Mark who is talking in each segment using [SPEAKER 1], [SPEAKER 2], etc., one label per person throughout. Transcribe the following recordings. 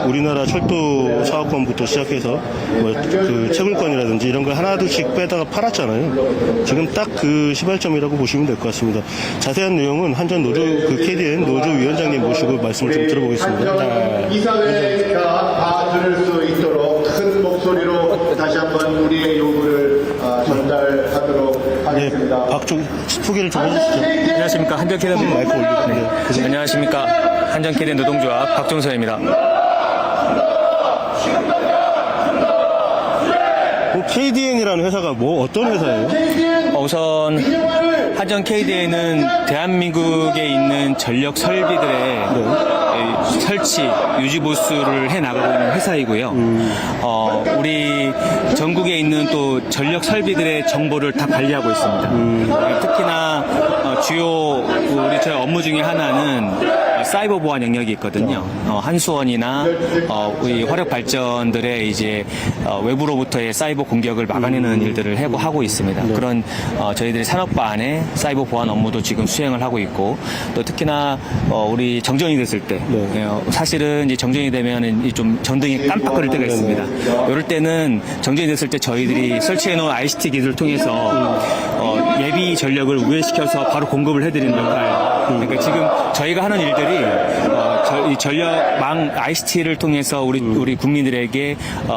[SPEAKER 1] 우리나라 철도 사업권부터 시작해서 뭐 그 채굴권이라든지 이런 걸 하나둘씩 빼다가 팔았잖아요. 지금 딱 그 시발점이라고 보시면 될 것 같습니다. 자세한 내용은 한전 노조 그 KDN 노조 위원장님 모시고 말씀을 좀 들어보겠습니다.
[SPEAKER 2] 이사회가 다 들을 수 있도록 큰 목소리로 다시 한번 우리의 요구를 전달하도록 하겠습니다.
[SPEAKER 1] 네, 박종 소개를 좀 해주시죠.
[SPEAKER 3] 안녕하십니까. 한전 KDN
[SPEAKER 1] 마이크 올리고.
[SPEAKER 3] 네. 안녕하십니까. 한전 KDN 노동조합 박종서입니다.
[SPEAKER 1] KDN이라는 회사가 뭐 어떤 회사예요?
[SPEAKER 3] 우선 한전 KDN은 대한민국에 있는 전력 설비들의 설치, 유지 보수를 해 나가고 있는 회사이고요. 우리 전국에 있는 또 전력 설비들의 정보를 다 관리하고 있습니다. 특히나 주요 우리 저희 업무 중에 하나는 사이버 보안 영역이 있거든요. 한수원이나 우리 화력 발전들의 이제 외부로부터의 사이버 공격을 막아내는 일들을 하고 있습니다. 그런 저희들이 산업바 안에 사이버 보안 업무도 지금 수행을 하고 있고, 또 특히나 우리 정전이 됐을 때 사실은 이제 정전이 되면 좀 전등이 깜빡거릴 때가 있습니다. 이럴 때는 정전이 됐을 때 저희들이 설치해 놓은 ICT 기술을 통해서 예비 전력을 우회시켜서 바로 공급을 해드리는 역할. 그러니까 지금 저희가 하는 일들이 이 전력망 ICT를 통해서 우리 국민들에게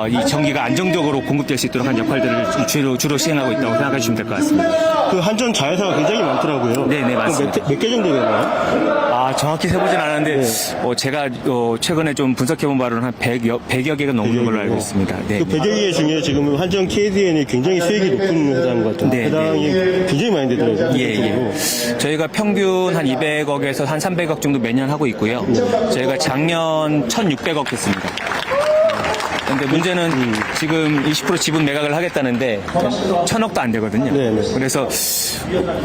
[SPEAKER 3] 이 전기가 안정적으로 공급될 수 있도록 한 역할들을 주로 시행하고 있다고 생각해 주시면 될 것 같습니다.
[SPEAKER 1] 그 한전 자회사가 굉장히 많더라고요.
[SPEAKER 3] 네, 맞습니다.
[SPEAKER 1] 몇 개 정도 되나요?
[SPEAKER 3] 정확히 세보진 않았는데 제가 최근에 좀 분석해본 바로는 한 100여 개가 넘는 걸로 알고 있습니다. 네.
[SPEAKER 1] 그 100여 개 중에 지금 한전 KDN이 굉장히 수익이 높은 회사인 것 같아요. 해당이 굉장히 많이 되더라고요.
[SPEAKER 3] 예. 저희가 평균 한 200억에서 한 300억 정도 매년 하고 있고요. 저희가 작년 1,600억 했습니다. 근데 문제는 지금 20% 지분 매각을 하겠다는데 1,000억도 안 되거든요. 그래서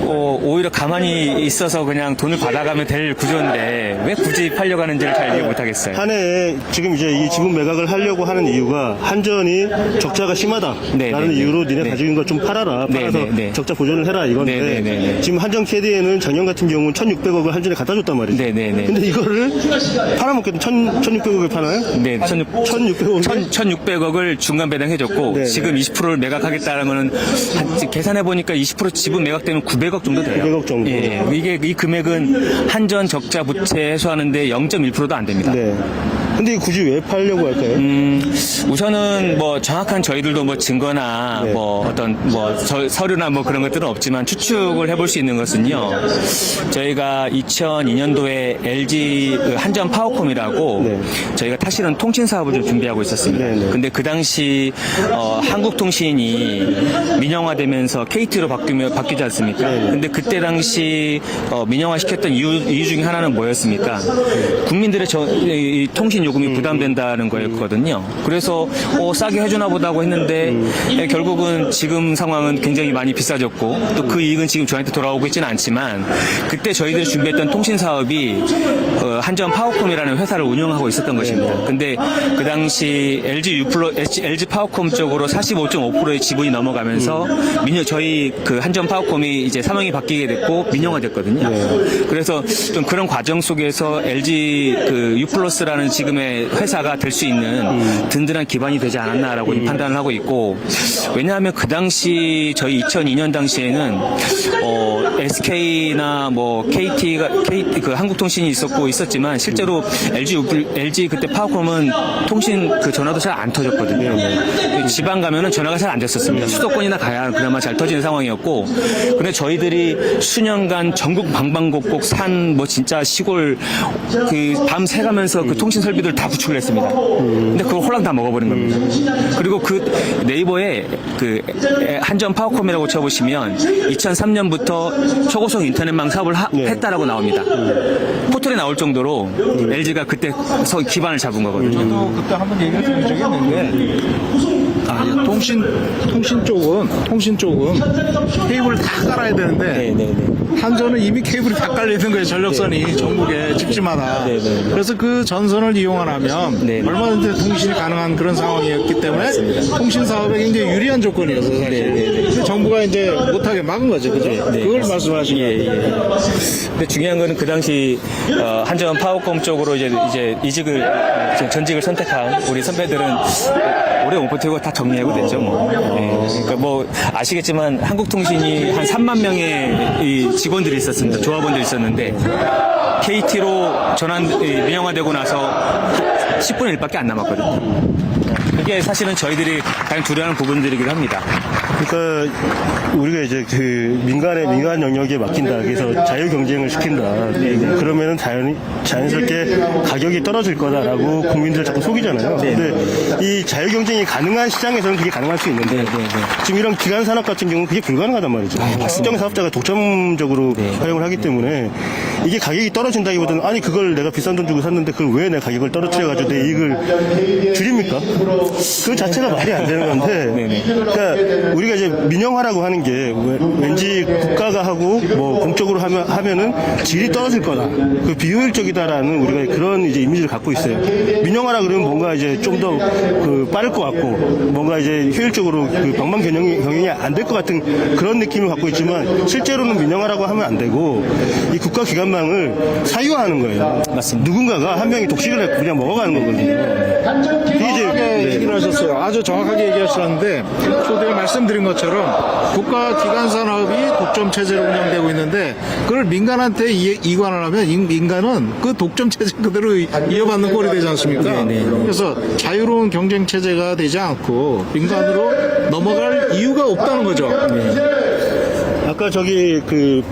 [SPEAKER 3] 오히려 가만히 있어서 그냥 돈을 받아가면 될 구조인데 왜 굳이 팔려고 하는지를 잘 이해 못하겠어요.
[SPEAKER 1] 한 해에 지금 이제 이 지분 매각을 하려고 하는 이유가 한전이 적자가 심하다라는 이유로 니네 가지고 있는 거 좀 팔아라. 팔아서 적자 보전을 해라 이건데 지금 한전 KDN은 작년 같은 경우는 1,600억을 한전에 갖다 줬단 말이죠. 근데 이거를 팔아먹겠다. 1,600억을 파나요?
[SPEAKER 3] 네.
[SPEAKER 1] 1,600억
[SPEAKER 3] 1,600억을 중간 배당해줬고 지금 20%를 매각하겠다라면은 계산해보니까 20% 지분 매각되면 900억 정도 돼요.
[SPEAKER 1] 900억 정도.
[SPEAKER 3] 이 금액은 한전 적자 부채 해소하는데 0.1%도 안 됩니다.
[SPEAKER 1] 근데 굳이 왜 팔려고 할까요?
[SPEAKER 3] 우선은 뭐 정확한 저희들도 뭐 증거나 뭐 어떤 뭐 서류나 뭐 그런 것들은 없지만 추측을 해볼 수 있는 것은요. 저희가 2002년도에 LG 한전 파워콤이라고 저희가 사실은 통신 사업을 좀 준비하고 있었습니다. 근데 그 당시 한국통신이 민영화되면서 KT로 바뀌지 않습니까? 근데 그때 당시 민영화 시켰던 이유 중에 하나는 뭐였습니까? 국민들의 이 통신 요금이 부담된다는 거였거든요. 그래서 싸게 해주나 보다고 했는데 결국은 지금 상황은 굉장히 많이 비싸졌고 또 그 이익은 지금 저희한테 돌아오고 있지는 않지만 그때 저희들이 준비했던 통신 사업이 한전 파워콤이라는 회사를 운영하고 있었던 것입니다. 근데 그 당시 LG 파워콤 쪽으로 45.5%의 지분이 넘어가면서 저희 그 한전 파워콤이 이제 사명이 바뀌게 됐고 민영화됐거든요. 그래서 좀 그런 과정 속에서 LG 그 U+라는 지금의 회사가 될 수 있는 든든한 기반이 되지 않았나라고 판단을 하고 있고, 왜냐하면 그 당시 저희 2002년 당시에는 SK나 뭐 KT 그 한국통신이 있었지만 실제로 LG 그때 파워콤은 통신 그 전화도 잘 안 터졌거든요. 지방 가면은 전화가 잘 안 됐었습니다. 수도권이나 가야 그나마 잘 터지는 상황이었고, 근데 저희들이 수년간 전국 방방곡곡 산 뭐 진짜 시골 그 밤 새가면서 그 통신 설비들 다 구축을 했습니다. 근데 그걸 홀랑 다 먹어버린 겁니다. 그리고 그 네이버에 그 한전 파워콤이라고 쳐보시면 2003년부터 초고속 인터넷망 사업을 했다라고 나옵니다. 포털에 나올 정도로 LG가 그때 기반을 잡은 거거든요.
[SPEAKER 4] 저도 그때 한번 얘기를 드린 적이 있는데 통신 쪽은 케이블을 다 깔아야 되는데 한전은 이미 케이블이 다 깔려 있는 거예요. 전력선이 전국에 집집마다. 그래서 그 전선을 이용하면 얼마든지 통신이 가능한 그런 상황이었기 때문에 통신 사업에 굉장히 유리한 조건이었어요. 사실. 정부가 이제 못하게 막은 거죠, 그죠? 그걸 말씀하신 거예요.
[SPEAKER 3] 근데 중요한 거는 그 당시 한전 파워컴 쪽으로 이제 전직을 선택한 우리 선배들은 오래 못 버티고 다 정리하고 됐죠. 뭐. 네. 그러니까 뭐 아시겠지만 한국통신이 한 3만 명의 이 직원들이 있었습니다. 조합원들이 있었는데 KT로 민영화되고 나서 10분의 1밖에 안 남았거든요. 그게 사실은 저희들이 가장 두려워하는 부분들이기도 합니다.
[SPEAKER 1] 그러니까 우리가 이제 그 민간 영역에 맡긴다. 그래서 자유 경쟁을 시킨다. 그러면은 자연스럽게 가격이 떨어질 거다라고 국민들을 자꾸 속이잖아요. 근데 이 자유 경쟁이 가능한 시장에서는 그게 가능할 수 있는데 지금 이런 기간 산업 같은 경우는 그게 불가능하단 말이죠. 특정 사업자가 독점적으로 활용을 하기 때문에 이게 가격이 떨어진다기보다는 아니 그걸 내가 비싼 돈 주고 샀는데 그걸 왜 내 가격을 떨어뜨려가지고 내 이익을 줄입니까? 그 자체가 말이 안 되는 건데 그러니까 우리가 이제 민영화라고 하는 게 왠지 국가가 하고 뭐 공적으로 하면은 질이 떨어질 거다. 그 비효율적이다라는 우리가 그런 이제 이미지를 갖고 있어요. 민영화라 그러면 뭔가 이제 좀 더 그 빠를 것 같고 뭔가 이제 효율적으로 그 방방 경영이 안 될 것 같은 그런 느낌을 갖고 있지만 실제로는 민영화라고 하면 안 되고 이 국가 기관망을 사유화하는 거예요.
[SPEAKER 3] 맞습니다.
[SPEAKER 1] 누군가가 한 명이 독식을 해서 그냥 먹어가는 거거든요. 이게 이제
[SPEAKER 4] 얘기를 하셨어요. 아주 정확하게 얘기하셨는데 초대에 말씀드린 것처럼 국가 기관 산업이 독점 체제로 운영되고 있는데 그걸 민간한테 이관을 하면 민간은 그 독점 체제 그대로 이어받는 꼴이 되지 않습니까? 그래서 자유로운 경쟁 체제가 되지 않고 민간으로 넘어갈 이유가 없다는 거죠.
[SPEAKER 1] 아까 저기 그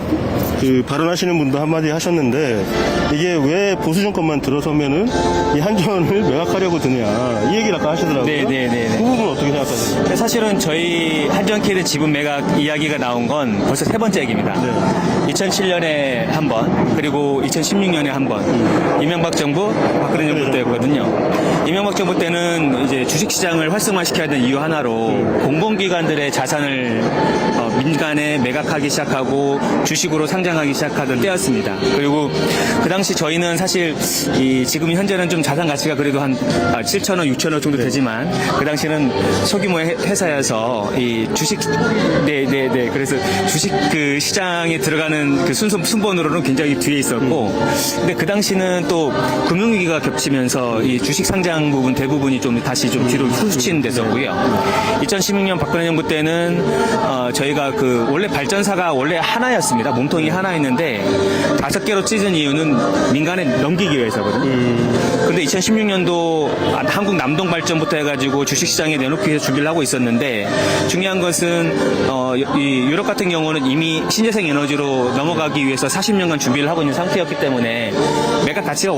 [SPEAKER 1] 발언하시는 분도 한마디 하셨는데 이게 왜 보수 정권만 들어서면은 이 한전을 매각하려고 드냐 이 얘기를 아까 하시더라고요.
[SPEAKER 3] 네.
[SPEAKER 1] 그 부분 어떻게 생각하세요?
[SPEAKER 3] 사실은 저희 한전캐드 지분 매각 이야기가 나온 건 벌써 세 번째 얘기입니다. 2007년에 한 번, 그리고 2016년에 한 번, 이명박 정부, 박근혜 정부 때였거든요. 이명박 정부 때는 이제 주식시장을 활성화시켜야 되는 이유 하나로 공공기관들의 자산을 민간에 매각하기 시작하고 주식으로 상장하기 시작하던 때였습니다. 그리고 그 당시 저희는 사실 지금 현재는 좀 자산 가치가 그래도 한 7천억, 6천억 정도 되지만 그 당시는 소규모 회사여서 이 주식 그래서 주식 그 시장에 들어가는 그 순번으로는 굉장히 뒤에 있었고 근데 그 당시는 또 금융위기가 겹치면서 이 주식 상장 부분 대부분이 좀 다시 좀 뒤로 후추치는 됐었고요. 2016년 박근혜 정부 때는 저희가 그 원래 발전사가 원래 하나였습니다. 몸통이 하나였는데 5개로 찢은 이유는 민간에 넘기기 위해서거든요. 근데 2016년도 한국 남동발전부터 해가지고 주식시장에 내놓기 위해서 준비를 하고 있었는데 중요한 것은 이 유럽 같은 경우는 이미 신재생 에너지로 넘어가기 위해서 40년간 준비를 하고 있는 상태였기 때문에 매각 가치가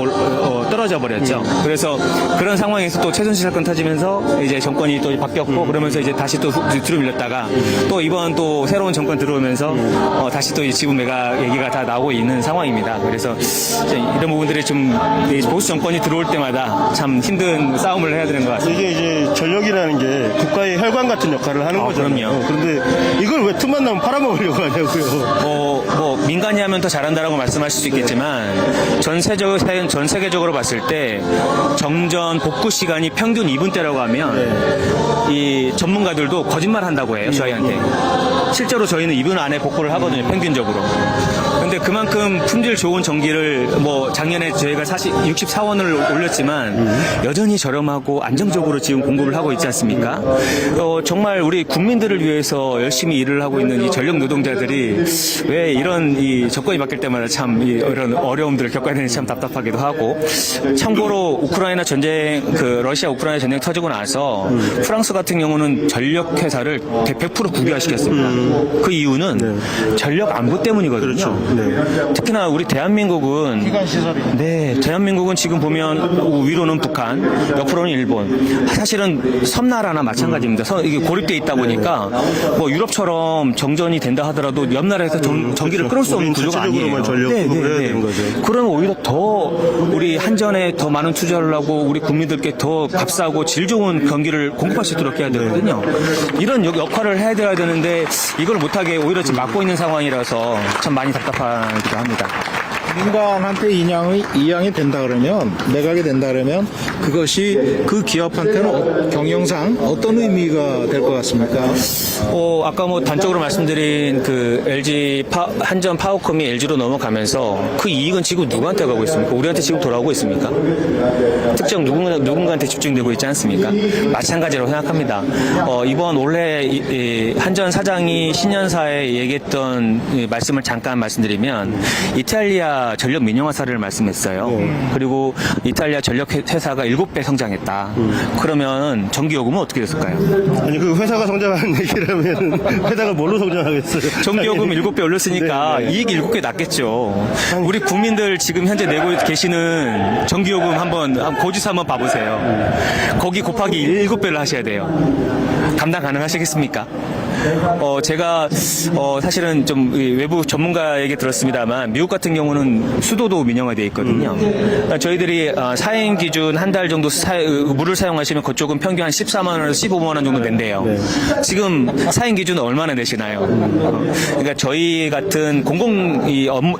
[SPEAKER 3] 떨어져 버렸죠. 그래서 그런 상황에서 또 최순실 사건 터지면서 이제 정권이 또 바뀌었고 그러면서 이제 다시 또 뒤로 밀렸다가 또 이번 또 새로운 정권 들어오면서 다시 또 이 지분 매각 얘기가 다 나오고 있는 상황입니다. 그래서 이런 부분들이 좀 보수 정권이 들어올 때마다 참 힘든 싸움을 해야 되는 것 같습니다.
[SPEAKER 1] 이게 이제 전력이라는 게 국가의 혈관 같은 역할을 하는 거잖아요.
[SPEAKER 3] 그럼요.
[SPEAKER 1] 그런데 이걸 왜 틈만 나면 팔아먹으려고 하냐고요.
[SPEAKER 3] 민간이 하면 더 잘한다라고 말씀하실 수 있겠지만 전 세계적으로 봤을 때 정전 복구 시간이 평균 2분대라고 하면 이 전문가들도 거짓말 한다고 해요. 저희한테. 실제로 저희는 2분 안에 복구를 하거든요. 평균적으로. 근데 그만큼 품질 좋은 전기를 뭐 작년에 저희가 64원을 올렸지만 여전히 저렴하고 안정적으로 지금 공급을 하고 있지 않습니까? 정말 우리 국민들을 위해서 열심히 일을 하고 있는 이 전력 노동자들이 왜 이런 이 정권이 바뀔 때마다 참 이런 어려움들을 겪어야 되는지 참 답답하기도 하고 참고로 우크라이나 전쟁 러시아 우크라이나 전쟁 터지고 나서 프랑스 같은 경우는 전력 회사를 100% 국유화시켰습니다. 그 이유는 전력 안보 때문이거든요.
[SPEAKER 1] 그렇죠.
[SPEAKER 3] 특히나 우리 대한민국은 대한민국은 지금 보면 위로는 북한, 옆으로는 일본. 사실은 섬나라나 마찬가지입니다. 이게 고립돼 있다 보니까 뭐 유럽처럼 정전이 된다 하더라도 옆 나라에서 전기를 끌을 수 없는 구조가 아니에요. 그러면 오히려 더 우리 한전에 더 많은 투자를 하고 우리 국민들께 더 값싸고 질 좋은 전기를 공급할 수 있도록 해야 되거든요. 이런 역할을 해야 되는데 이걸 못하게 오히려 지금 막고 있는 상황이라서 참 많이 답답하기도 합니다.
[SPEAKER 4] 민간한테 이양이 된다 그러면, 매각이 된다 그러면 그것이 그 기업한테는 경영상 어떤 의미가 될 것 같습니까?
[SPEAKER 3] 아까 뭐 단적으로 말씀드린 그 한전 파워컴이 LG로 넘어가면서 그 이익은 지금 누구한테 가고 있습니까? 우리한테 지금 돌아오고 있습니까? 특정 누군가한테 집중되고 있지 않습니까? 마찬가지로 생각합니다. 이번 올해 한전 사장이 신년사에 얘기했던 말씀을 잠깐 말씀드리면 이탈리아 전력 민영화 사례를 말씀했어요. 그리고 이탈리아 전력 회사가 7배 성장했다. 그러면 전기요금은 어떻게 됐을까요?
[SPEAKER 1] 아니 그 회사가 성장하는 얘기라면 회사가 뭘로 성장하겠어요?
[SPEAKER 3] 전기요금 7배 올렸으니까
[SPEAKER 1] 네.
[SPEAKER 3] 이익이 7배 낮겠죠. 우리 국민들 지금 현재 내고 계시는 전기요금 한번 고지서 한번 봐보세요. 거기 곱하기 7배를 하셔야 돼요. 감당 가능하시겠습니까? 제가 사실은 좀 외부 전문가에게 들었습니다만 미국 같은 경우는 수도도 민영화되어 있거든요. 저희들이 사행 기준 한 달 정도 물을 사용하시면 그쪽은 평균 한 14만 원에서 15만 원 정도 낸대요. 지금 사행 기준은 얼마나 내시나요? 그러니까 저희 같은 공공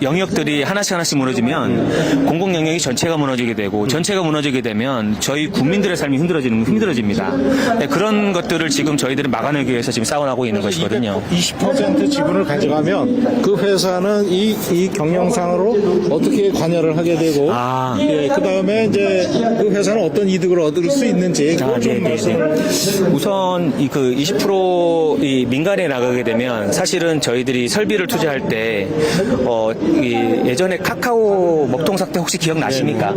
[SPEAKER 3] 영역들이 하나씩 무너지면 공공 영역이 전체가 무너지게 되고 전체가 무너지게 되면 저희 국민들의 삶이 힘들어집니다. 네, 그런 것들을 지금 저희들은 막아내기 위해서 지금 싸워나가고 있는 것이거든요.
[SPEAKER 4] 20% 지분을 가져가면 그 회사는 이 경영상으로 어떻게 관여를 하게 되고, 그 다음에 이제 그 회사는 어떤 이득을 얻을 수 있는지 그걸 좀 말씀을.
[SPEAKER 3] 우선 그 20% 민간에 나가게 되면 사실은 저희들이 설비를 투자할 때 예전에 카카오 먹통 사태 혹시 기억나십니까?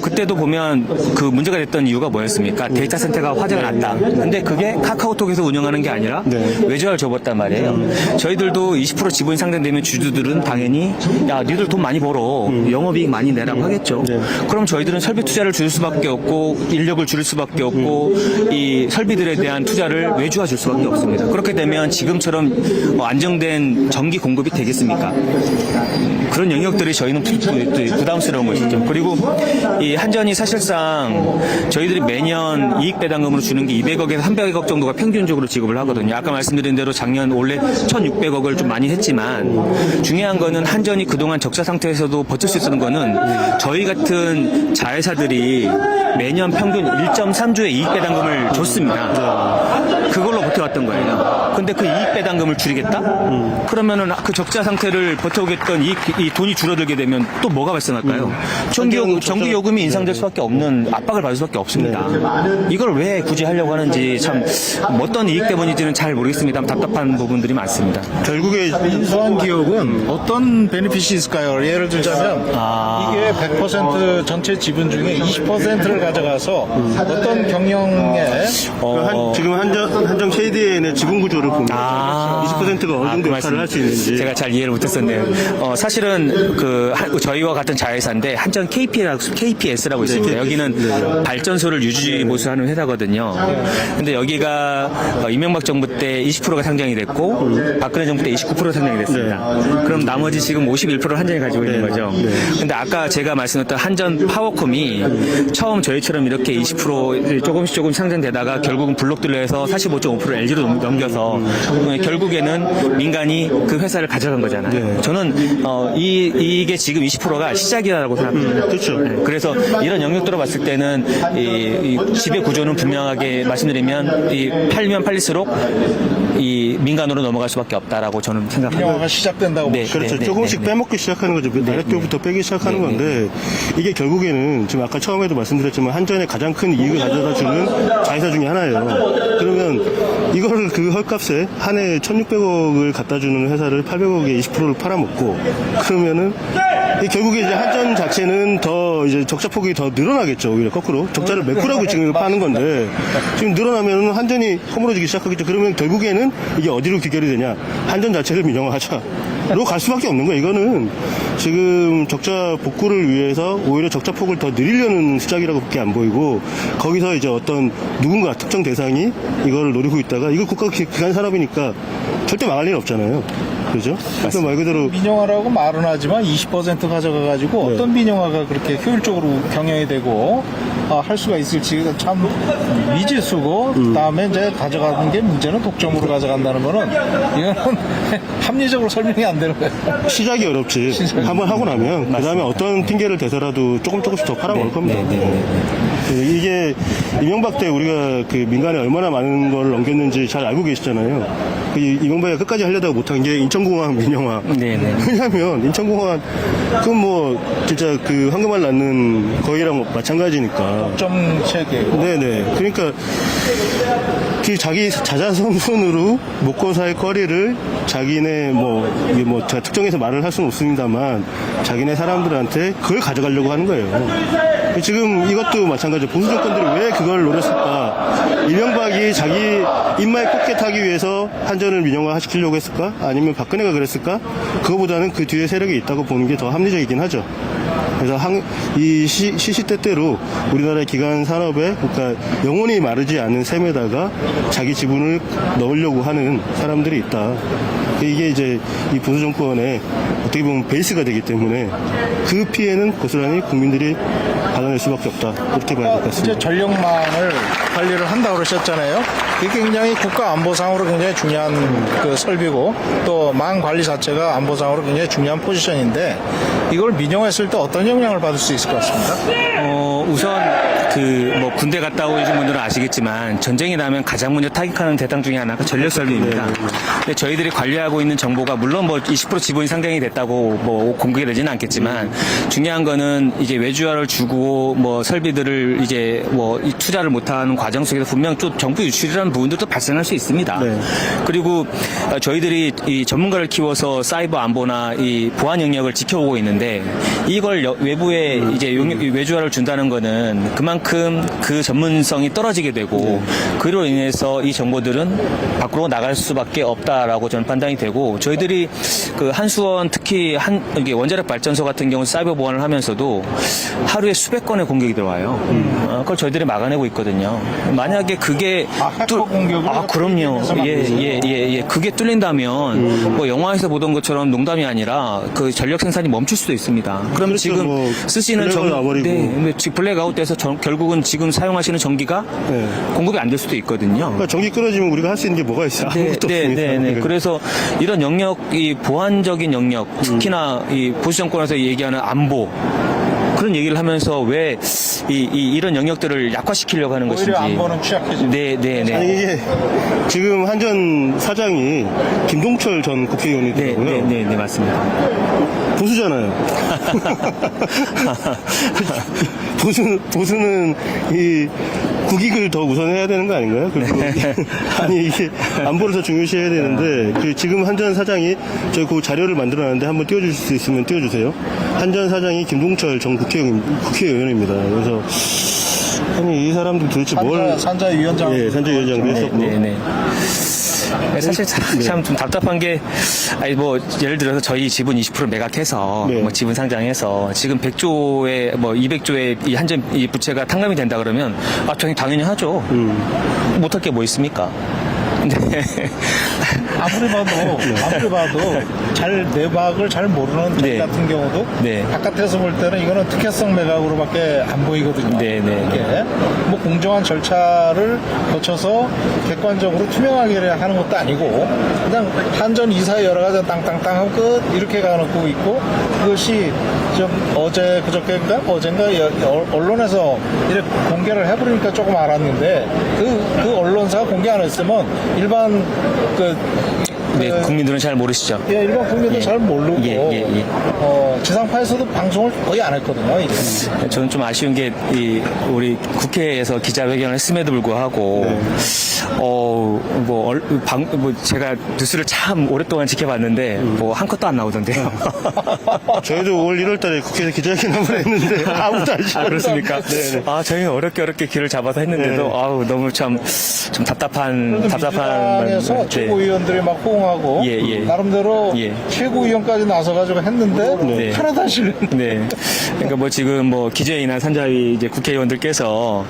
[SPEAKER 3] 그때도 보면 그 문제가 됐던 이유가 뭐였습니까? 데이터 센터가 화재가 났다. 근데 그게 카카오톡에서 운영하는 게 아니라 외주화를 줘봤단 말이에요. 저희들도 20% 지분이 상당되면 주주들은 당연히 야 니들 돈 많이 벌어 영업이익 많이 내라고 하겠죠. 그럼 저희들은 설비 투자를 줄일 수밖에 없고 인력을 줄일 수밖에 없고 이 설비들에 대한 투자를 외주화 줄 수밖에 없습니다. 그렇게 되면 지금처럼 안정된 전기 공급이 되겠습니까? 그런 영역들이 저희는 부담스러운 것이죠. 그리고 이 한전이 사실상 저희들이 매년 이익 배당금으로 주는 게 200억에서 300억 정도가 평균적으로 지급을 하거든요. 아까 말씀드린 대로 작년 올해 1,600억을 좀 많이 했지만 중요한 거는 한전이 그동안 적자 상태에서도 버틸 수 있었던 거는 저희 같은 자회사들이 매년 평균 1.3조의 이익 배당금을 줬습니다. 그걸로 버텨왔던 거예요. 근데 그 이익 배당금을 줄이겠다? 그러면은 그 적자 상태를 버텨오겠던 이 돈이 줄어들게 되면 또 뭐가 발생할까요? 전기요금이 인상될 수밖에 없는 압박을 받을 수밖에 없습니다. 이걸 왜 굳이 하려고 하는지 참 어떤 이익 때문인지는 잘 모르겠습니다. 답답한 부분들이 많습니다.
[SPEAKER 1] 결국에
[SPEAKER 4] 인수한 기업은 어떤 베네핏이 있을까요? 예를 들자면 이게 100% 전체 지분 중에 20%를 가져가서 어떤 경영에
[SPEAKER 1] 지금 한전 KDN의 지분 구조를 보면 20%가 어느 정도 역할을 할 수 있는지
[SPEAKER 3] 제가 잘 이해를 못했었네요. 사실은 저희와 같은 자회사인데 한전 KPS라고 있습니다. 여기는 발전소를 유지 보수하는 회사거든요. 근데 여기가 이명박 정부 때 20%가 상장이 됐고 박근혜 정부 때 29% 상장이 됐습니다. 그럼 나머지 지금 51%를 한전이 가지고 있는 거죠. 근데 아까 제가 말씀드렸던 한전 파워컴이 처음 저희처럼 이렇게 20% 조금씩 상장되다가 결국은 블록들로 해서 45.5%를 LG로 넘겨서 결국에는 민간이 그 회사를 가져간 거잖아요. 저는 이게 지금 20%가 시작이라고 생각합니다.
[SPEAKER 1] 그렇죠.
[SPEAKER 3] 그래서 이런 영역들로 봤을 때는 이 지배 구조는 분명하게 말씀드리면 팔면 팔릴수록 이 민간으로 넘어갈 수밖에 없다라고 저는 생각합니다.
[SPEAKER 4] 민영화가 시작된다고.
[SPEAKER 1] 그렇죠. 조금씩 빼먹기 시작하는 거죠. 나랫배부터 빼기 시작하는 건데 이게 결국에는 지금 아까 처음에도 말씀드렸지만 한전의 가장 큰 이익을 가져다 주는 자회사 중에 하나예요. 그러면 이거를 그 헐값에 한 해에 1,600억을 갖다 주는 회사를 800억에 20%를 팔아먹고 그러면은 결국에 이제 한전 자체는 더 이제 적자 폭이 더 늘어나겠죠. 오히려 거꾸로 적자를 메꾸라고 지금 파는 건데 지금 늘어나면 한전이 허물어지기 시작하겠죠. 그러면 결국에는 이게 어디로 귀결이 되냐? 한전 자체를 민영화하자로 갈 수밖에 없는 거예요. 이거는 지금 적자 복구를 위해서 오히려 적자 폭을 더 늘리려는 시작이라고밖에 안 보이고 거기서 이제 어떤 누군가 특정 대상이 이걸 노리고 있다가 이거 국가 기관 산업이니까 절대 망할 일 없잖아요. 그죠? 그래서 말 그대로
[SPEAKER 4] 민영화라고 말은 하지만 20% 가져가가지고
[SPEAKER 1] 네.
[SPEAKER 4] 어떤 민영화가 그렇게 효율적으로 경영이 되고 할 수가 있을지 참 미지수고 그다음에 이제 가져가는 게 문제는 독점으로 가져간다는 거는 이거는 합리적으로 설명이 안 되는 거예요.
[SPEAKER 1] 시작이 어렵지. 한번 하고 나면 그 다음에 어떤 핑계를 대서라도 조금씩 더 팔아먹을 겁니다. 이게 이명박 때 우리가 그 민간에 얼마나 많은 걸 넘겼는지 잘 알고 계시잖아요. 그 이명박이 끝까지 하려다가 못한 게 인천공항 민영화. 왜냐하면 인천공항 그건 뭐 진짜 그 황금알 낳는 거위랑 마찬가지니까.
[SPEAKER 4] 점 체계고.
[SPEAKER 1] 네네. 그러니까 그 자기 자자손손으로 먹고 살 거리를 자기네 이게 제가 특정해서 말을 할 수는 없습니다만 자기네 사람들한테 그걸 가져가려고 하는 거예요. 지금 이것도 마찬가지로 보수 정권들이 왜 그걸 노렸을까? 이명박이 자기 입마에 포켓하기 위해서 한전을 민영화 시키려고 했을까? 아니면 박근혜가 그랬을까? 그거보다는 그 뒤에 세력이 있다고 보는 게 더 합리적이긴 하죠. 그래서 이 시시때때로 우리나라의 기간 산업에 그러니까 영원히 마르지 않는 셈에다가 자기 지분을 넣으려고 하는 사람들이 있다. 이게 이제 이 보수 정권의 어떻게 보면 베이스가 되기 때문에 그 피해는 고스란히 국민들이 받아낼 수밖에 없다. 이렇게 봐야 될 것 같습니다.
[SPEAKER 4] 이제 전력망을 관리를 한다고 그러셨잖아요. 이게 굉장히 국가 안보상으로 굉장히 중요한 그 설비고 또 망 관리 자체가 안보상으로 굉장히 중요한 포지션인데 이걸 민영화했을 때 어떤 영향을 받을 수 있을 것 같습니다.
[SPEAKER 3] 우선 군대 갔다 오신 분들은 아시겠지만 전쟁이 나면 가장 먼저 타격하는 대상 중에 하나가 전력 설비입니다. 근데 저희들이 관리하고 있는 정보가 물론 20% 지분이 상장이 됐다고 공개가 되지는 않겠지만 중요한 거는 이제 외주화를 주고 설비들을 이제 이 투자를 못하는 과정 속에서 분명 또 정부 유출이라는 부분들도 발생할 수 있습니다.
[SPEAKER 1] 네.
[SPEAKER 3] 그리고 저희들이 이 전문가를 키워서 사이버 안보나 이 보안 영역을 지켜보고 있는데 이걸 외부에 이제 외주화를 준다는 거는 그만큼 그 전문성이 떨어지게 되고 그로 인해서 이 정보들은 밖으로 나갈 수밖에 없다라고 저는 판단이 되고 저희들이 그 한수원 특히 이게 원자력 발전소 같은 경우 사이버 보안을 하면서도 하루에 수백 건의 공격이 들어와요. 그걸 저희들이 막아내고 있거든요. 만약에 그게
[SPEAKER 4] 해커 공격을
[SPEAKER 3] 그럼요. 예. 그게 뚫린다면 영화에서 보던 것처럼 농담이 아니라 그 전력 생산이 멈출 수도 있습니다. 그럼
[SPEAKER 1] 그렇죠.
[SPEAKER 3] 지금 쓰시는 블랙아웃돼서 결국은 지금 사용하시는 전기가 공급이 안 될 수도 있거든요.
[SPEAKER 1] 그러니까 전기 끊어지면 우리가 할 수 있는 게 뭐가 있어요? 아무것도 없습니다.
[SPEAKER 3] 그래서 이런 영역, 이 보안적인 영역, 특히나 이 보수 정권에서 얘기하는 안보 그런 얘기를 하면서 왜 이런 영역들을 약화시키려고 하는 것인지.
[SPEAKER 4] 오히려 안보는 취약해지고.
[SPEAKER 1] 아니 이게 지금 한전 사장이 김동철 전 국회의원이더라고요.
[SPEAKER 3] 네, 맞습니다.
[SPEAKER 1] 보수잖아요. 보수는 이 국익을 더 우선해야 되는 거 아닌가요? 그리고 아니 이게 안보를 더 중요시해야 되는데 지금 한전 사장이 저희 그 자료를 만들어놨는데 한번 띄워주실 수 있으면 띄워주세요. 한전 사장이 김동철 전 국회의원입니다. 그래서 아니 이 사람들 도대체
[SPEAKER 4] 산자위원장
[SPEAKER 1] 산자위원장도 했었고.
[SPEAKER 3] 사실 참 좀 답답한 게 예를 들어서 저희 지분 20% 매각해서 지분 상장해서 지금 100조에 200조의 이 한전 이 부채가 탕감이 된다 그러면 당연히 하죠. 못할 게 뭐 있습니까?
[SPEAKER 4] 아무리 봐도 내박을 잘 모르는 저희 같은 경우도 바깥에서 볼 때는 이거는 특혜성 매각으로밖에 안 보이거든요. 이게 공정한 절차를 거쳐서 객관적으로 투명하게 하는 것도 아니고 그냥 한전 이사의 여러 가지 땅땅땅 하고 끝 이렇게 가놓고 있고 그것이 좀 그저께인가 어젠가 언론에서 이렇게 공개를 해버리니까 조금 알았는데 그 언론사가 공개 안 했으면 일반
[SPEAKER 3] 국민들은 잘 모르시죠.
[SPEAKER 4] 일반 국민도 잘 모르고 지상파에서도 방송을 거의 안 했거든요.
[SPEAKER 3] 저는 좀 아쉬운 게 우리 국회에서 기자회견을 했음에도 불구하고 제가 뉴스를 참 오랫동안 지켜봤는데 한 컷도 안 나오던데요.
[SPEAKER 1] 저희도 올 1월달에 국회에서 기자회견 한번 했는데 아무도 안 시켰어요.
[SPEAKER 3] 그렇습니까?
[SPEAKER 1] 네.
[SPEAKER 3] 저희는 어렵게 길을 잡아서 했는데도 너무 좀 답답한
[SPEAKER 4] 민주당에서 최고위원들이 막 호응하고 위원장하고
[SPEAKER 3] 예, 예.
[SPEAKER 4] 나름대로
[SPEAKER 3] 예.
[SPEAKER 4] 최고위원까지 나서가지고 했는데
[SPEAKER 3] 네.
[SPEAKER 4] 하나도 안 실려.
[SPEAKER 3] 네. 그러니까 뭐 지금 뭐 기재위나 산자위 이제 국회의원들께서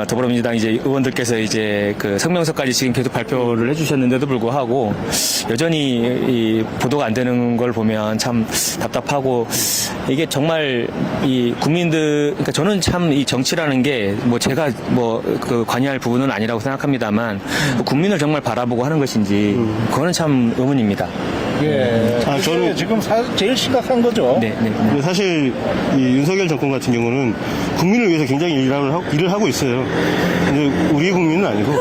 [SPEAKER 3] 더불어민주당 이제 의원들께서 이제 그 성명서까지 지금 계속 발표를 해주셨는데도 불구하고 여전히 이 보도가 안 되는 걸 보면 참 답답하고 이게 정말 이 국민들 그러니까 저는 참 이 정치라는 게 뭐 제가 뭐 그 관여할 부분은 아니라고 생각합니다만 국민을 정말 바라보고 하는 것인지 그거는 참 의문입니다.
[SPEAKER 4] 예.
[SPEAKER 1] 아, 저는-
[SPEAKER 4] 지금 제일 심각한 거죠.
[SPEAKER 3] 네, 네.
[SPEAKER 1] 근데 사실 이 윤석열 정권 같은 경우는 국민을 위해서 굉장히 일을 하고 있어요. 근데 우리 국민은 아니고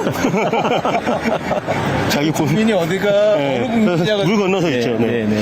[SPEAKER 1] 자기
[SPEAKER 4] 국민이 어디가 어느 국민이냐가
[SPEAKER 1] 물 건너서 있죠.
[SPEAKER 3] 네, 네, 네.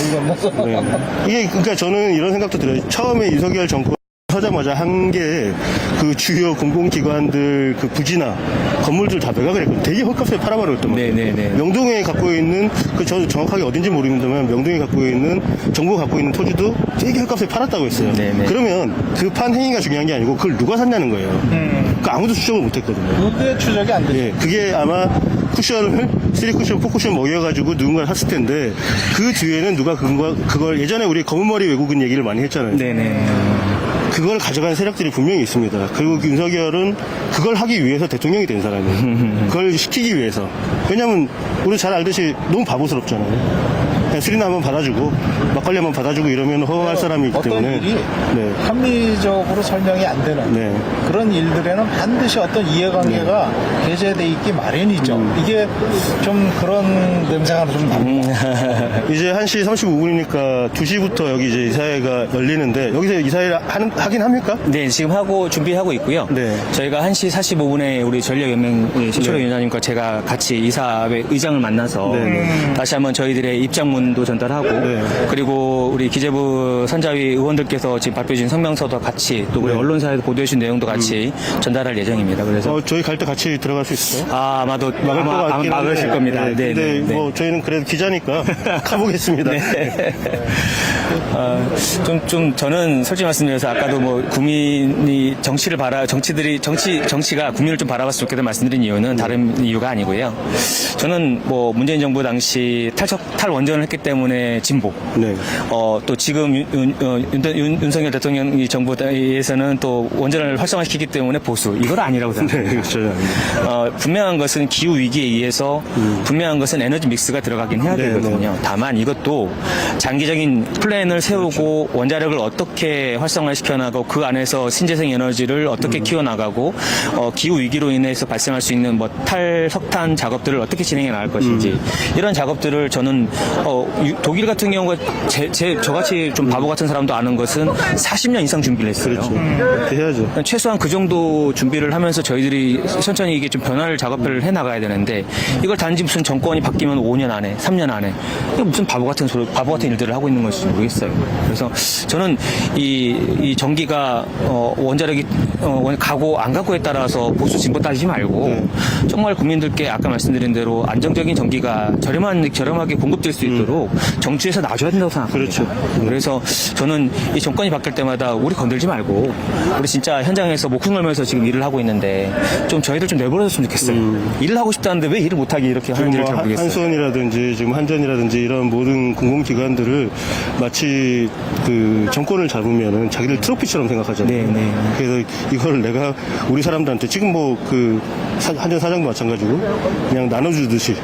[SPEAKER 4] 물 건너서.
[SPEAKER 1] 네. 이게 그러니까 저는 이런 생각도 들어요. 처음에 윤석열 정권 서자마자 한 게 그 주요 공공기관들 그 부지나 건물들 다 매각을 했거든요. 되게 헐값에 팔아버렸단 말이에요.
[SPEAKER 3] 네, 네, 네.
[SPEAKER 1] 명동에 갖고 있는 그 저 정확하게 어딘지 모르겠지만 명동에 갖고 있는 정부가 갖고 있는 토지도 되게 헐값에 팔았다고 했어요.
[SPEAKER 3] 네, 네.
[SPEAKER 1] 그러면 그 판 행위가 중요한 게 아니고 그걸 누가 샀냐는 거예요. 그러니까 아무도 추적을 못했거든요.
[SPEAKER 4] 그게 추적이 안 되죠.
[SPEAKER 1] 예, 그게 아마 쿠션을 3쿠션, 4쿠션 먹여가지고 누군가 샀을 텐데 그 뒤에는 누가 그걸 예전에 우리 검은머리 외국인 얘기를 많이 했잖아요.
[SPEAKER 3] 네, 네.
[SPEAKER 1] 그걸 가져간 세력들이 분명히 있습니다. 그리고 윤석열은 그걸 하기 위해서 대통령이 된 사람이에요. 그걸 시키기 위해서. 왜냐면 우리 잘 알듯이 너무 바보스럽잖아요. 그냥 술이나 한번 받아주고 막걸리 한번 받아주고 이러면 허용할 사람이기
[SPEAKER 4] 어떤
[SPEAKER 1] 때문에.
[SPEAKER 4] 일이
[SPEAKER 1] 네.
[SPEAKER 4] 합리적으로 설명이 안 되는
[SPEAKER 1] 네.
[SPEAKER 4] 그런 일들에는 반드시 어떤 이해관계가 게재돼 있기 마련이죠. 이게 좀 그런 냄새가 좀 납니다.
[SPEAKER 1] 이제 1시 35분이니까 2시부터 여기 이제 이사회가 열리는데 여기서 이사회를 하긴 합니까?
[SPEAKER 3] 네, 지금 하고 준비하고 있고요.
[SPEAKER 1] 네.
[SPEAKER 3] 저희가 1시 45분에 우리 전력연맹 신철호 위원장님과 제가 같이 이사회 의장을 만나서
[SPEAKER 1] 네.
[SPEAKER 3] 다시 한번 저희들의 입장문도 전달하고
[SPEAKER 1] 네.
[SPEAKER 3] 그리고 우리 기재부 산자위 의원들께서 지금 발표해 주신 성명서도 같이 또 우리
[SPEAKER 1] 네.
[SPEAKER 3] 언론사에서 보도해 주신 내용도 같이 전달할 예정입니다. 그래서
[SPEAKER 1] 저희 갈 때 같이 들어갈 수 있어요?
[SPEAKER 3] 아마도
[SPEAKER 1] 막을 것 같긴 한데.
[SPEAKER 3] 막으실 겁니다.
[SPEAKER 1] 네,
[SPEAKER 3] 네,
[SPEAKER 1] 근데
[SPEAKER 3] 네,
[SPEAKER 1] 뭐 저희는 그래도 기자니까 가보겠습니다.
[SPEAKER 3] 네. 저는 솔직히 말씀드려서 아까도 뭐 국민이 정치가 국민을 좀 바라봤으면 좋겠다는 말씀드린 이유는 다른 이유가 아니고요. 저는 뭐 문재인 정부 당시 탈원전을 했기 때문에 진보.
[SPEAKER 1] 네.
[SPEAKER 3] 또 지금 윤석열 대통령 이 정부에서는 또 원전을 활성화시키기 때문에 보수. 이건 아니라고 생각합니다.
[SPEAKER 1] 네, 그렇죠.
[SPEAKER 3] 분명한 것은 기후 위기에 의해서 분명한 것은 에너지 믹스가 들어가긴 해야
[SPEAKER 1] 네,
[SPEAKER 3] 되거든요. 다만 이것도 장기적인 플랜을 세우고 원자력을 어떻게 활성화시켜 나가고 그 안에서 신재생 에너지를 어떻게 키워 나가고 기후 위기로 인해서 발생할 수 있는 뭐 탈석탄 작업들을 어떻게 진행해 나갈 것인지 이런 작업들을 저는 독일 같은 경우가 저같이 좀 바보 같은 사람도 아는 것은 40년 이상 준비를 했어요.
[SPEAKER 1] 그렇죠. 그렇게 해야죠.
[SPEAKER 3] 최소한 그 정도 준비를 하면서 저희들이 천천히 이게 좀 변화를 작업을 해 나가야 되는데 이걸 단지 무슨 정권이 바뀌면 5년 안에 3년 안에 이게 무슨 바보 같은 일들을 하고 있는 건지 모르겠어요. 그래서 저는 이 전기가 원자력이 가고 안 가고에 따라서 보수 진보 따지지 말고 정말 국민들께 아까 말씀드린 대로 안정적인 전기가 저렴하게 공급될 수 있도록 정치에서 놔줘야 된다고 생각합니다.
[SPEAKER 1] 그렇죠.
[SPEAKER 3] 그래서 저는 이 정권이 바뀔 때마다 우리 건들지 말고 우리 진짜 현장에서 목숨 걸면서 지금 일을 하고 있는데 좀 저희들 좀 내버려줬으면 좋겠어요. 일을 하고 싶다는데 왜 일을 못하게 이렇게 하는지를 잘 모르겠어요.
[SPEAKER 1] 한수원이라든지 지금 한전이라든지 이런 모든 공공기관들을 마치 그 정권을 잡으면은 자기들 트로피처럼 생각하잖아요.
[SPEAKER 3] 네, 네.
[SPEAKER 1] 그래서 이걸 내가 우리 사람들한테 지금 뭐 그 한전 사장도 마찬가지고 그냥 나눠주듯이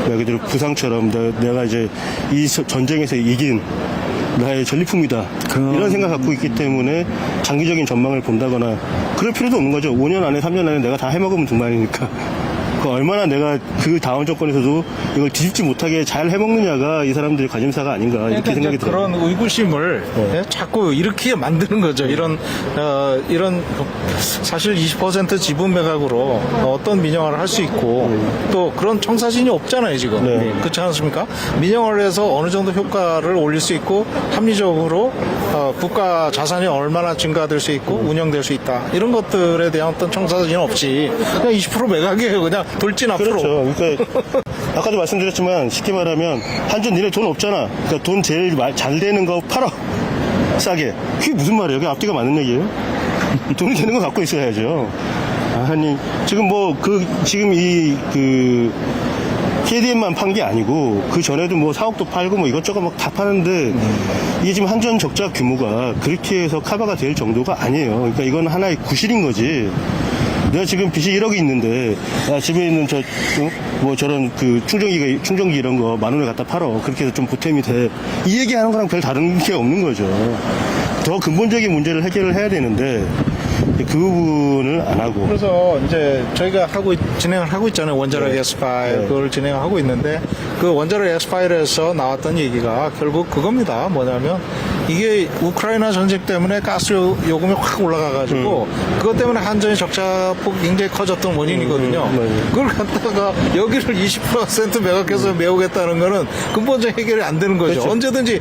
[SPEAKER 1] 말 그대로 부상처럼 내가 이제 이 전쟁에서 이긴 나의 전리품이다. 이런 생각 갖고 있기 때문에 장기적인 전망을 본다거나 그럴 필요도 없는 거죠. 5년 안에 3년 안에 내가 다 해먹으면 그만이니까. 얼마나 내가 그 다음 정권에서도 이걸 뒤집지 못하게 잘 해먹느냐가 이 사람들의 관심사가 아닌가 이렇게 생각이 들어요.
[SPEAKER 4] 그런 의구심을 자꾸 이렇게 만드는 거죠. 이런 사실 20% 지분 매각으로 어떤 민영화를 할 수 있고 또 그런 청사진이 없잖아요 지금.
[SPEAKER 1] 네.
[SPEAKER 4] 그렇지 않습니까? 민영화를 해서 어느 정도 효과를 올릴 수 있고 합리적으로 국가 자산이 얼마나 증가될 수 있고 운영될 수 있다. 이런 것들에 대한 어떤 청사진은 없이 그냥 20% 매각이에요. 그냥 돌진 앞으로.
[SPEAKER 1] 그렇죠. 그러니까 아까도 말씀드렸지만 쉽게 말하면 한전 니네 돈 없잖아. 그러니까 돈 제일 잘 되는 거 팔아. 싸게. 그게 무슨 말이에요? 그게 앞뒤가 맞는 얘기예요? 돈이 되는 거 갖고 있어야죠. 아니 지금 뭐 지금 KDM만 판 게 아니고 그 전에도 뭐 사옥도 팔고 뭐 이것저것 막 다 파는데 이게 지금 한전 적자 규모가 그렇게 해서 커버가 될 정도가 아니에요. 그러니까 이건 하나의 구실인 거지. 내가 지금 빚이 1억이 있는데, 야, 집에 있는 뭐 저런 그 충전기 이런 거 10,000원에 갖다 팔어. 그렇게 해서 좀 보탬이 돼. 이 얘기하는 거랑 별 다른 게 없는 거죠. 더 근본적인 문제를 해결을 해야 되는데, 그 부분을 안 하고.
[SPEAKER 4] 그래서 이제 저희가 진행을 하고 있잖아요. 원자력 X-파일 그걸 진행하고 있는데 그 원자력 X-파일에서 나왔던 얘기가 결국 그겁니다. 뭐냐면 이게 우크라이나 전쟁 때문에 가스 요금이 확 올라가가지고 그것 때문에 한전의 적자폭이 굉장히 커졌던 원인이거든요. 그걸 갖다가 여기를 20% 매각해서 메우겠다는 거는 근본적 해결이 안 되는 거죠.
[SPEAKER 1] 그렇죠.
[SPEAKER 4] 언제든지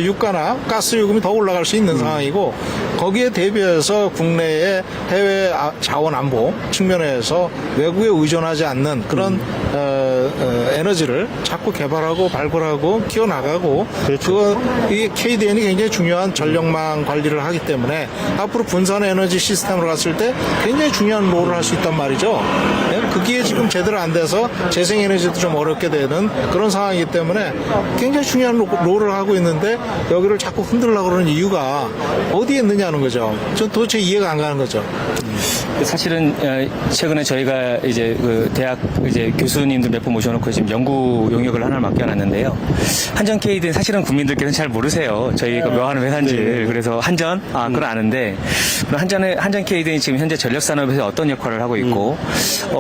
[SPEAKER 4] 유가나 가스 요금이 더 올라갈 수 있는 상황이고 거기에 대비해서 국내의 해외 자원 안보 측면에서 외국에 의존하지 않는 그런 에너지를 자꾸 개발하고 발굴하고 키워나가고
[SPEAKER 1] 그렇죠.
[SPEAKER 4] 이게 KDN이 굉장히 중요한 전력망 관리를 하기 때문에 앞으로 분산 에너지 시스템으로 갔을 때 굉장히 중요한 롤을 할 수 있단 말이죠. 그게 지금 제대로 안 돼서 재생에너지도 좀 어렵게 되는 그런 상황이기 때문에 굉장히 중요한 롤을 하고 있는데 여기를 자꾸 흔들려고 그러는 이유가 어디에 있느냐는 거죠. 전 도대체 이해가 안 가는 거죠.
[SPEAKER 3] 사실은 최근에 저희가 이제 그 대학 이제 교수님들 몇 분 모셔놓고 지금 연구 용역을 하나 맡겨놨는데요. 한전 KD는 사실은 국민들께서는 잘 모르세요. 저희가 뭐 하는 회사인지. 그래서 한전 그걸 아는데 그럼 한전 KD는 지금 현재 전력 산업에서 어떤 역할을 하고 있고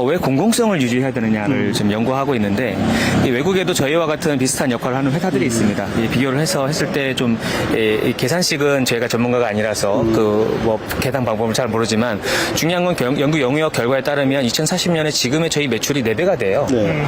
[SPEAKER 3] 왜 공공성을 유지해야 되느냐를 지금 연구하고 있는데 이 외국에도 저희와 같은 비슷한 역할을 하는 회사들이 있습니다. 이 비교를 해서 했을 때 좀 계산식은 저희가 전문가가 아니라서 그 뭐 계산 방법을 잘 모르지만 중요한 건 연구 용역 결과에 따르면 2040년에 지금의 저희 매출이 4배가 돼요.
[SPEAKER 1] 네.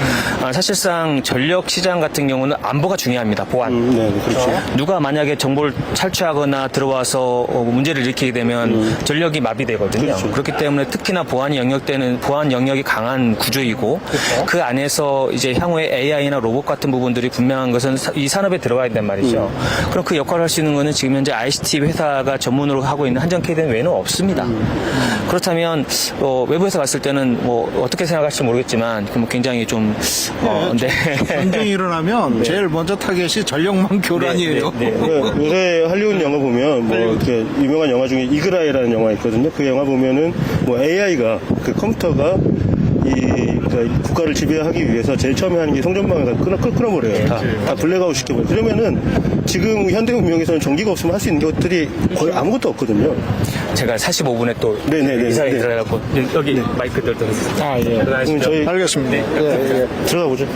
[SPEAKER 3] 사실상 전력 시장 같은 경우는 안보가 중요합니다. 보안.
[SPEAKER 1] 네, 그렇죠.
[SPEAKER 3] 누가 만약에 정보를 탈취하거나 들어와서 문제를 일으키게 되면 전력이 마비되거든요.
[SPEAKER 1] 그렇죠.
[SPEAKER 3] 그렇기 때문에 특히나 보안 영역이 강한 구조이고 그 안에서 이제 향후에 AI나 로봇 같은 부분들이 분명한 것은 이 산업에 들어가야 된단 말이죠. 그럼 그 역할을 할 수 있는 거는 지금 현재 ICT 회사가 전문으로 하고 있는 한전 KD는 외에는 없습니다. 그렇다면 외부에서 봤을 때는 뭐 어떻게 생각할지 모르겠지만 굉장히 좀 네.
[SPEAKER 4] 전쟁이 일어나면 제일 먼저 타겟이 전력망 교란이에요.
[SPEAKER 1] 요새 할리우드 영화 보면 뭐 이렇게 유명한 영화 중에 이그라이라는 영화 있거든요. 그 영화 보면은 뭐 AI가 그 컴퓨터가 그러니까 국가를 지배하기 위해서 제일 처음에 하는 게 송전망을 끊어버려요. 다 블랙아웃 시켜버려요. 그러면은 지금 현대문명에서는 전기가 없으면 할 수 있는 것들이 거의 아무것도 없거든요.
[SPEAKER 3] 제가 45분에 또
[SPEAKER 1] 네네네.
[SPEAKER 3] 이사에 들어가고 여기 마이크 들어주세요.
[SPEAKER 4] 예.
[SPEAKER 1] 그럼 저희
[SPEAKER 4] 알겠습니다.
[SPEAKER 1] 들어가 보죠.